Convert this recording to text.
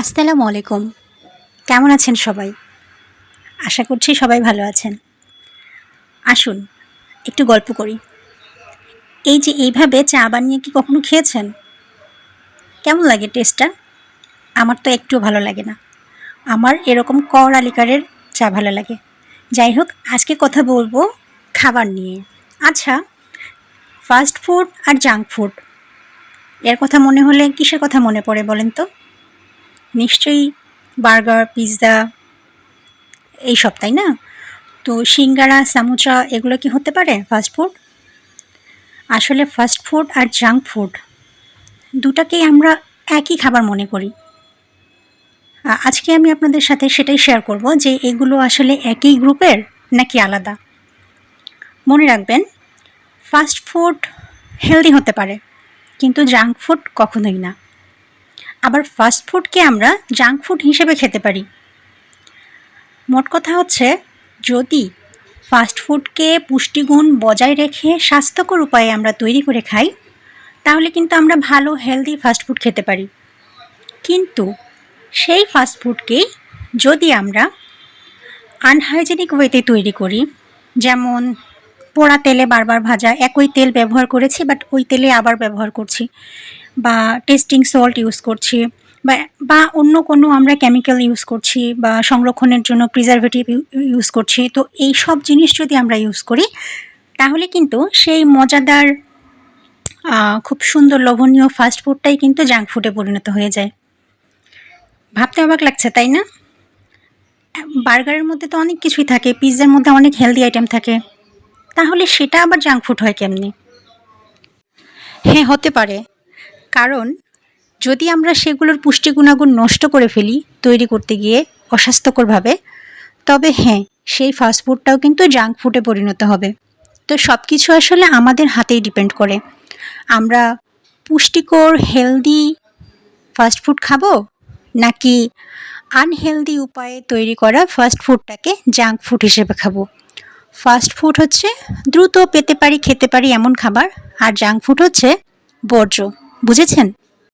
আসসালামু আলাইকুম। কেমন আছেন সবাই? আশা করছি সবাই ভালো আছেন। আসুন একটু গল্প করি। এই যে এইভাবে চা বানিয়ে কি কখনো খেয়েছেন? কেমন লাগে টেস্টটা? আমার তো একটুও ভালো লাগে না। আমার এরকম কড়া লিকারের চা ভালো লাগে। যাই হোক, আজকে কথা বলবো খাবার নিয়ে। আচ্ছা, ফাস্ট ফুড আর জাঙ্ক ফুড এর কথা মনে হলে কিসের কথা মনে পড়ে বলেন তো? নিশ্চয়ই বার্গার, পিৎজা এইসব, তাই না? তো সিঙ্গারা, সামোসা এগুলো কি হতে পারে ফাস্ট ফুড? আসলে ফাস্ট ফুড আর জাঙ্ক ফুড দুটাকেই আমরা একই খাবার মনে করি। আজকে আমি আপনাদের সাথে সেটাই শেয়ার করব যে এগুলো আসলে একই গ্রুপের নাকি আলাদা। মনে রাখবেন, ফাস্ট ফুড হেলদি হতে পারে, কিন্তু জাঙ্ক ফুড কখনোই না। আবার ফাস্ট ফুডকে আমরা জাঙ্ক ফুড হিসেবে খেতে পারি। মোট কথা হচ্ছে, যদি ফাস্ট ফুডকে পুষ্টিগুণ বজায় রেখে স্বাস্থ্যকর উপায়ে আমরা তৈরি করে খাই, তাহলে কিন্তু আমরা ভালো হেলদি ফাস্টফুড খেতে পারি। কিন্তু সেই ফাস্টফুডকেই যদি আমরা আনহাইজেনিক ওয়েতে তৈরি করি, যেমন পোড়া তেলে বারবার ভাজা, একই তেল ব্যবহার করেছি বাট ওই তেলে আবার ব্যবহার করছি, বা টেস্টিং সল্ট ইউজ করছি, বা অন্য কোনো আমরা কেমিক্যাল ইউজ করছি, বা সংরক্ষণের জন্য প্রিজারভেটিভ ইউজ করছি, তো এই সব জিনিস যদি আমরা ইউজ করি, তাহলে কিন্তু সেই মজাদার খুব সুন্দর লোভনীয় ফাস্ট ফুডটাই কিন্তু জাঙ্ক ফুডে পরিণত হয়ে যায়। ভাবতে অবাক লাগছে, তাই না? বার্গারের মধ্যে তো অনেক কিছুই থাকে, পিৎজার মধ্যে অনেক হেলদি আইটেম থাকে, তাহলে সেটা আবার জাঙ্ক ফুড হয় কেমনি? হ্যাঁ, হতে পারে। কারণ যদি আমরা সেগুলোর পুষ্টি গুণাগুণ নষ্ট করে ফেলি তৈরি করতে গিয়ে অস্বাস্থ্যকরভাবে, তবে হ্যাঁ, সেই ফাস্টফুডটাও কিন্তু জাঙ্ক ফুডে পরিণত হবে। তো সব কিছু আসলে আমাদের হাতেই ডিপেন্ড করে। আমরা পুষ্টিকর হেলদি ফাস্টফুড খাবো, নাকি আনহেলদি উপায়ে তৈরি করা ফাস্ট ফুডটাকে জাঙ্ক ফুড হিসেবে খাবো। ফাস্ট ফুড হচ্ছে দ্রুত পেতে পারি, খেতে পারি এমন খাবার, আর জাঙ্ক ফুড হচ্ছে বর্জ্য। বুঝেছেন?